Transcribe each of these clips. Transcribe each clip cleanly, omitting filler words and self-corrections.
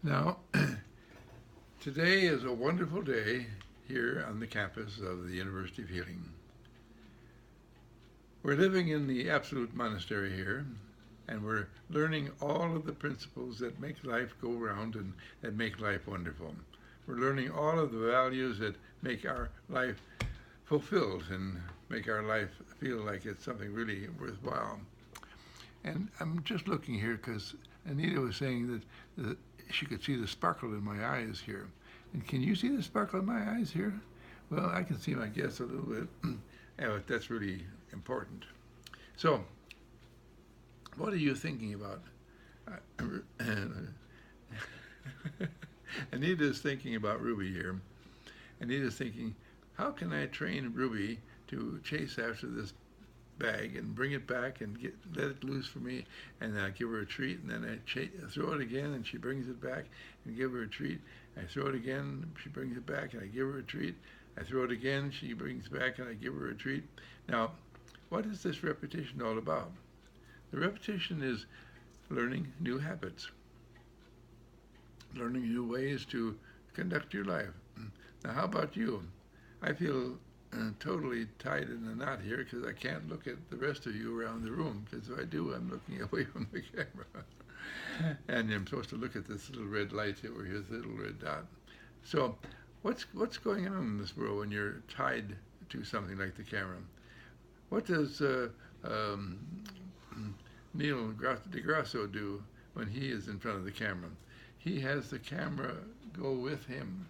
Now, today is a wonderful day here on the campus of the University of Healing. We're living in the Absolute Monastery here, and we're learning all of the principles that make life go round and that make life wonderful. We're learning all of the values that make our life fulfilled and make our life feel like it's something really worthwhile. And I'm just looking here because Anita was saying that she could see the sparkle in my eyes here. And can you see the sparkle in my eyes here? Well, I can see my guess a little bit. But that's really important. So, what are you thinking about? Anita's thinking about Ruby here. Anita's thinking, how can I train Ruby to chase after this bag and bring it back and let it loose for me, and I give her a treat, and then I throw it again and she brings it back and give her a treat. I throw it again, she brings it back and I give her a treat. I throw it again, she brings it back and I give her a treat. Now, what is this repetition all about? The repetition is learning new habits, learning new ways to conduct your life. Now, how about you? I feel totally tied in a knot here because I can't look at the rest of you around the room, because if I do, I'm looking away from the camera. And I'm supposed to look at this little red light over here, this little red dot. So what's going on in this world when you're tied to something like the camera? What does Neil deGrasse do when he is in front of the camera? He has the camera go with him.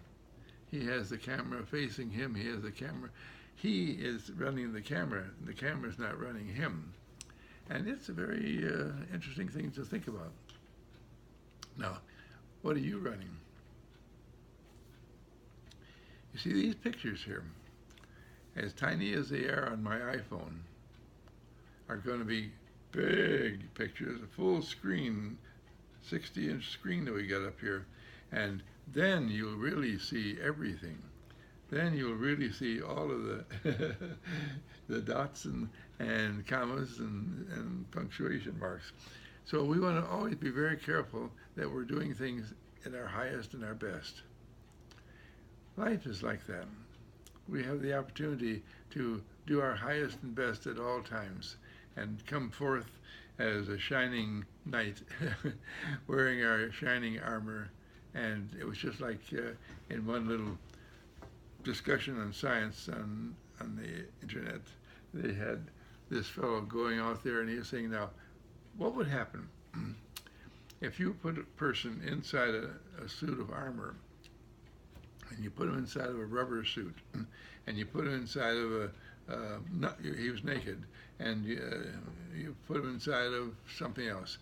He has the camera facing him. He has the camera. He is running the camera. The camera is not running him. And it's a very interesting thing to think about. Now, what are you running? You see these pictures here, as tiny as they are on my iPhone, are going to be big pictures, a full screen, 60-inch screen that we got up here. And then you'll really see everything. Then you'll really see all of the the dots and commas and punctuation marks. So we want to always be very careful that we're doing things at our highest and our best. Life is like that. We have the opportunity to do our highest and best at all times and come forth as a shining knight wearing our shining armor. And it was just like in one little discussion on science on the internet, they had this fellow going out there and he was saying, now, what would happen if you put a person inside a suit of armor, and you put him inside of a rubber suit, and you put him inside of he was naked, and you put him inside of something else,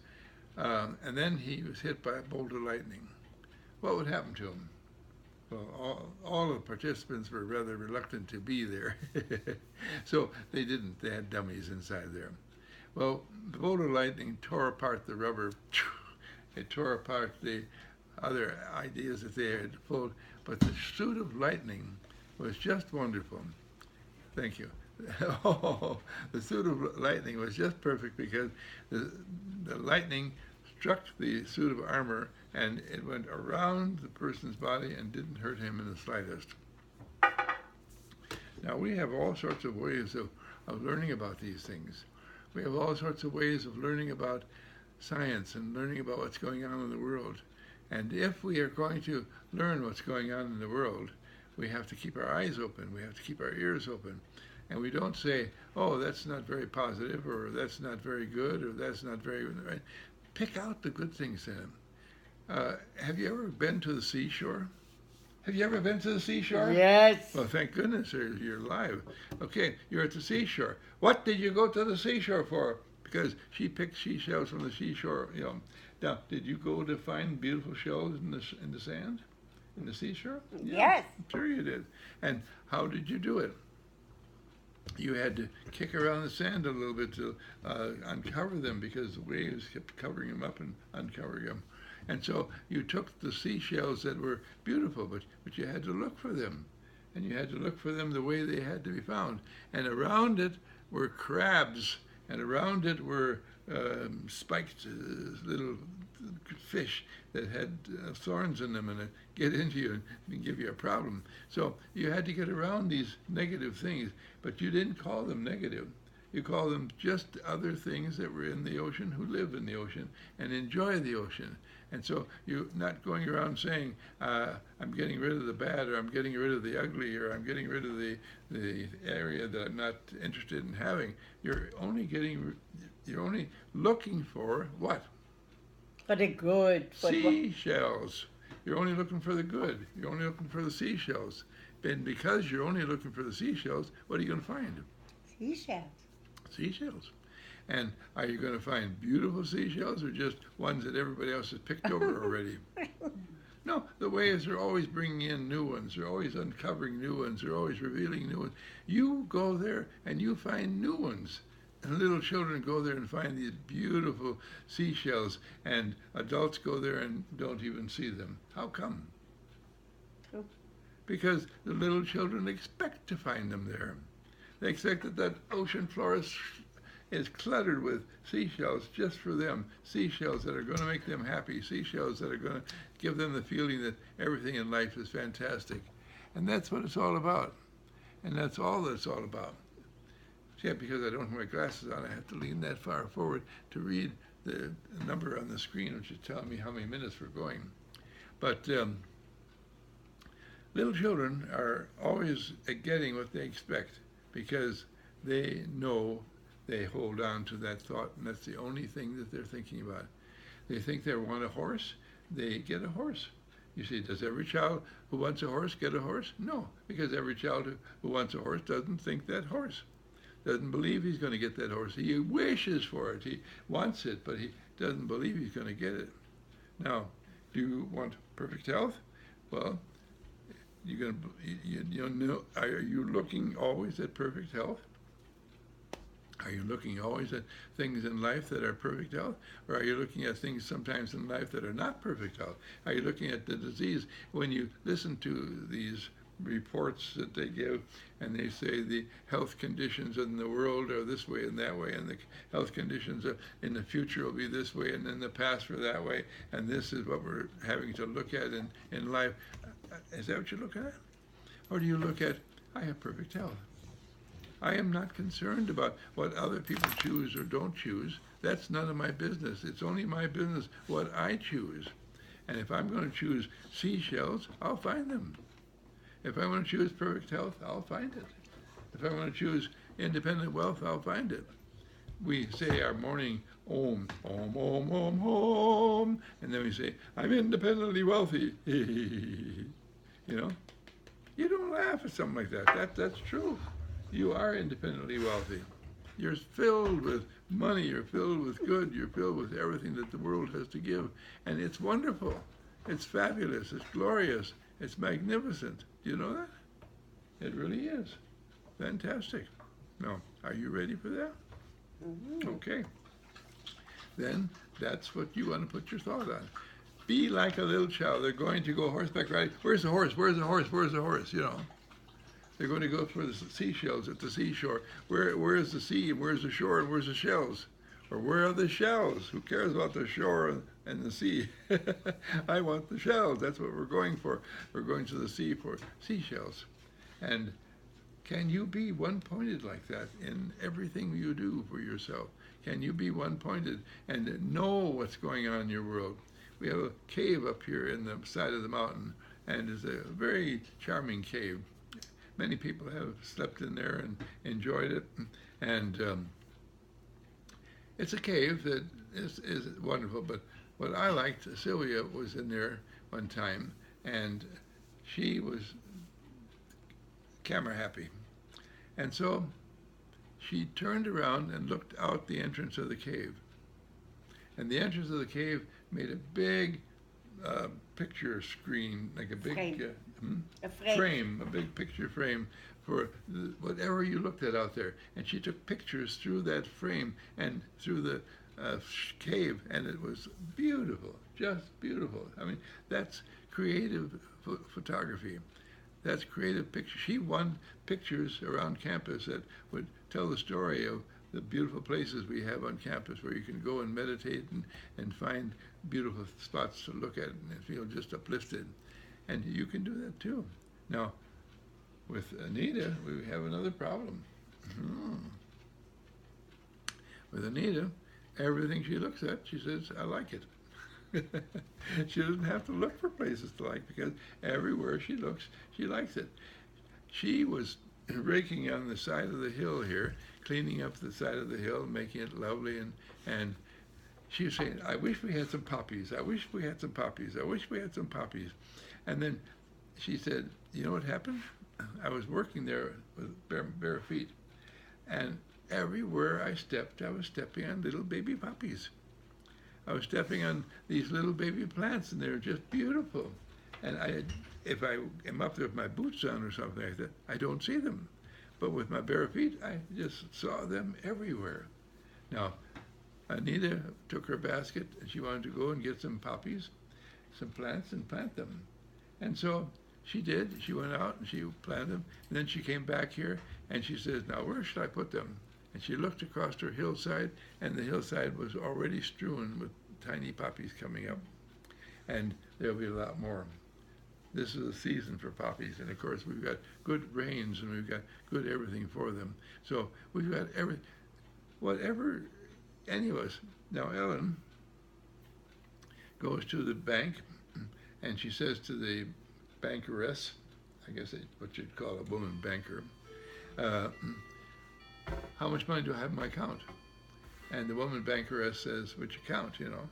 and then he was hit by a bolt of lightning. What would happen to him? Well, all of the participants were rather reluctant to be there, so they didn't. They had dummies inside there. Well, the bolt of lightning tore apart the rubber. It tore apart the other ideas that they had pulled, but the suit of lightning was just wonderful. Thank you. Oh, the suit of lightning was just perfect because the lightning struck the suit of armor and it went around the person's body and didn't hurt him in the slightest. Now, we have all sorts of ways of learning about these things. We have all sorts of ways of learning about science and learning about what's going on in the world. And if we are going to learn what's going on in the world, we have to keep our eyes open. We have to keep our ears open. And we don't say, oh, that's not very positive, or that's not very good, or that's not very right. Pick out the good things in it. Have you ever been to the seashore? Have you ever been to the seashore? Yes. Well, thank goodness you're alive. Okay, you're at the seashore. What did you go to the seashore for? Because she picked seashells from the seashore. Now, did you go to find beautiful shells in the sand, in the seashore? Yes. Sure you did. And how did you do it? You had to kick around the sand a little bit to uncover them because the waves kept covering them up and uncovering them. And so you took the seashells that were beautiful, but you had to look for them. And you had to look for them the way they had to be found. And around it were crabs, and around it were spiked little fish that had thorns in them and get into you and give you a problem. So you had to get around these negative things, but you didn't call them negative. You call them just other things that were in the ocean, who live in the ocean and enjoy the ocean. And so you're not going around saying, I'm getting rid of the bad, or I'm getting rid of the ugly, or I'm getting rid of the area that I'm not interested in having. You're only looking for what? For the good. Seashells. You're only looking for the good. You're only looking for the seashells. And because you're only looking for the seashells, what are you going to find? Seashells. Seashells. And are you going to find beautiful seashells, or just ones that everybody else has picked over already? No, the waves are always bringing in new ones. They're always uncovering new ones. They're always revealing new ones. You go there and you find new ones. And little children go there and find these beautiful seashells, and adults go there and don't even see them. How come? Oh. Because the little children expect to find them there. They expect that ocean floor is cluttered with seashells just for them, seashells that are going to make them happy, seashells that are going to give them the feeling that everything in life is fantastic. And that's what it's all about. And that's all that it's all about. Yeah, because I don't have my glasses on, I have to lean that far forward to read the number on the screen, which is telling me how many minutes we're going. But little children are always getting what they expect, because they know they hold on to that thought, and that's the only thing that they're thinking about. They think they want a horse, they get a horse. You see, does every child who wants a horse get a horse? No, because every child who wants a horse doesn't think that horse, doesn't believe he's going to get that horse. He wishes for it, he wants it, but he doesn't believe he's going to get it. Now, do you want perfect health? Well, you're going to, are you looking always at perfect health? Are you looking always at things in life that are perfect health? Or are you looking at things sometimes in life that are not perfect health? Are you looking at the disease? When you listen to these reports that they give, and they say the health conditions in the world are this way and that way, and the health conditions in the future will be this way, and in the past were that way, and this is what we're having to look at in life. Is that what you're looking at? Or do you look at, I have perfect health? I am not concerned about what other people choose or don't choose. That's none of my business. It's only my business what I choose. And if I'm going to choose seashells, I'll find them. If I want to choose perfect health, I'll find it. If I want to choose independent wealth, I'll find it. We say our morning Om, Om, Om, Om, Om, and then we say, I'm independently wealthy. You know? You don't laugh at something like that. That's true. You are independently wealthy. You're filled with money, you're filled with good, you're filled with everything that the world has to give. And it's wonderful. It's fabulous. It's glorious. It's magnificent. Do you know that? It really is. Fantastic. Now, are you ready for that? Mm-hmm. Okay. Then that's what you want to put your thought on. Be like a little child. They're going to go horseback riding. Where's the horse? Where's the horse? Where's the horse? You know. They're going to go for the seashells at the seashore. Where is the sea, and where's the shore, and where's the shells? Or where are the shells? Who cares about the shore and the sea? I want the shells. That's what we're going for. We're going to the sea for seashells. And can you be one-pointed like that in everything you do for yourself? Can you be one-pointed and know what's going on in your world? We have a cave up here in the side of the mountain, and it's a very charming cave. Many people have slept in there and enjoyed it. And it's a cave that is wonderful. But what I liked, Sylvia was in there one time, and she was camera happy. And so she turned around and looked out the entrance of the cave. And the entrance of the cave made a big picture screen, like a big a frame, a big picture frame for whatever you looked at out there. And she took pictures through that frame and through the cave, and it was beautiful, just beautiful. I mean, that's creative photography. That's creative picture. She won pictures around campus that would tell the story of the beautiful places we have on campus where you can go and meditate and find beautiful spots to look at and feel just uplifted. And you can do that too. Now, with Anita, we have another problem. With Anita, everything she looks at, she says, I like it. She doesn't have to look for places to like because everywhere she looks, she likes it. She was raking on the side of the hill here, cleaning up the side of the hill, making it lovely, and she was saying, I wish we had some poppies. I wish we had some poppies. I wish we had some poppies. And then she said, you know what happened? I was working there with bare feet, and everywhere I stepped, I was stepping on little baby poppies. I was stepping on these little baby plants, and they were just beautiful. And if I am up there with my boots on or something like that, I don't see them. But with my bare feet, I just saw them everywhere. Now, Anita took her basket, and she wanted to go and get some poppies, some plants, and plant them. And so she did. She went out and she planted them. And then she came back here, and she says, now where should I put them? And she looked across her hillside, and the hillside was already strewn with tiny poppies coming up. And there'll be a lot more. This is a season for poppies, and of course we've got good rains and we've got good everything for them. So we've got whatever any of us. Now Ellen goes to the bank, and she says to the bankeress, I guess what you'd call a woman banker, how much money do I have in my account? And the woman bankeress says, which account, you know?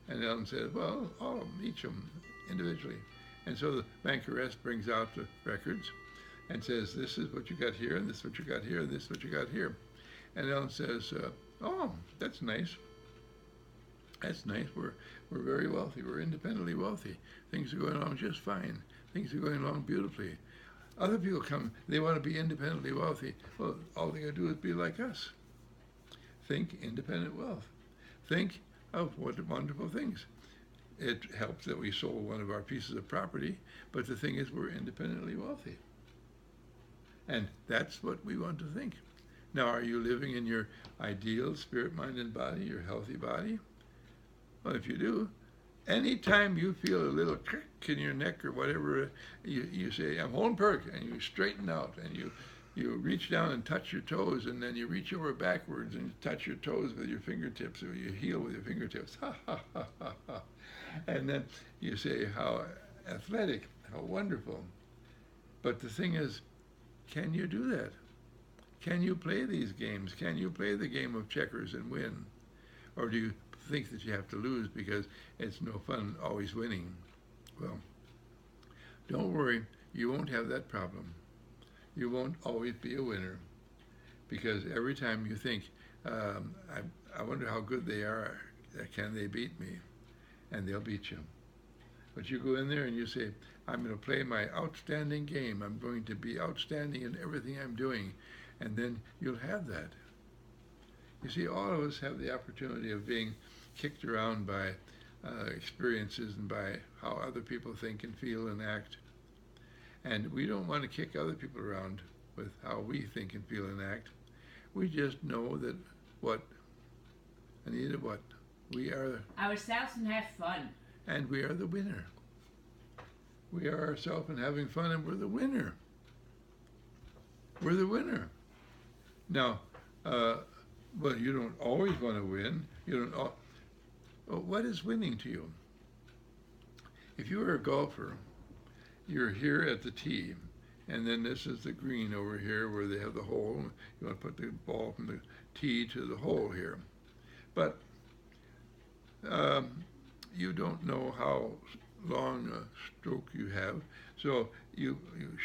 And Ellen says, well, all of them, each of them, individually. And so the bankeress brings out the records and says, this is what you got here, and this is what you got here, and this is what you got here. And Ellen says, oh, that's nice. That's nice. We're very wealthy. We're independently wealthy. Things are going along just fine. Things are going along beautifully. Other people come, they want to be independently wealthy. Well, all they got to do is be like us. Think independent wealth. Think of what wonderful things. It helps that we sold one of our pieces of property, but the thing is we're independently wealthy. And that's what we want to think. Now, are you living in your ideal spirit, mind, and body, your healthy body? Well, if you do, anytime you feel a little crick in your neck or whatever, you say, I'm holding perk, and you straighten out, and you reach down and touch your toes, and then you reach over backwards and touch your toes with your fingertips, or you heel with your fingertips. Ha, ha, ha, ha, ha. And then you say, how athletic, how wonderful. But the thing is, can you do that? Can you play these games? Can you play the game of checkers and win? Or do you think that you have to lose because it's no fun always winning? Well, don't worry, you won't have that problem. You won't always be a winner, because every time you think, I wonder how good they are, can they beat me? And they'll beat you. But you go in there and you say, I'm going to play my outstanding game. I'm going to be outstanding in everything I'm doing. And then you'll have that. You see, all of us have the opportunity of being kicked around by experiences and by how other people think and feel and act. And we don't want to kick other people around with how we think and feel and act. We just know that Anita, we are ourselves and have fun. And we are the winner. We are ourselves and having fun, and we're the winner. We're the winner. Now, well, you don't always want to win. You don't. Well, what is winning to you? If you were a golfer, you're here at the tee, and then this is the green over here where they have the hole. You want to put the ball from the tee to the hole here. But you don't know how long a stroke you have, so you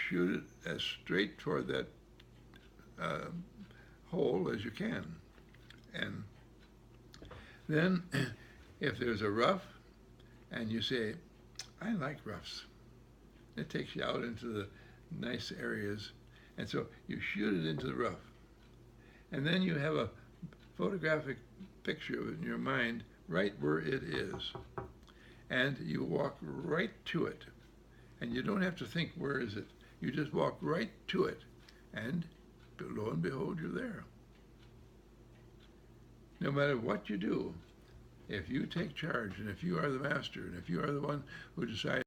shoot it as straight toward that hole as you can. And then if there's a rough, and you say, I like roughs, it takes you out into the nice areas, and so you shoot it into the rough. And then you have a photographic picture of it in your mind right where it is. And you walk right to it. And you don't have to think, where is it? You just walk right to it. And lo and behold, you're there. no matter what you do, if you take charge and if you are the master and if you are the one who decides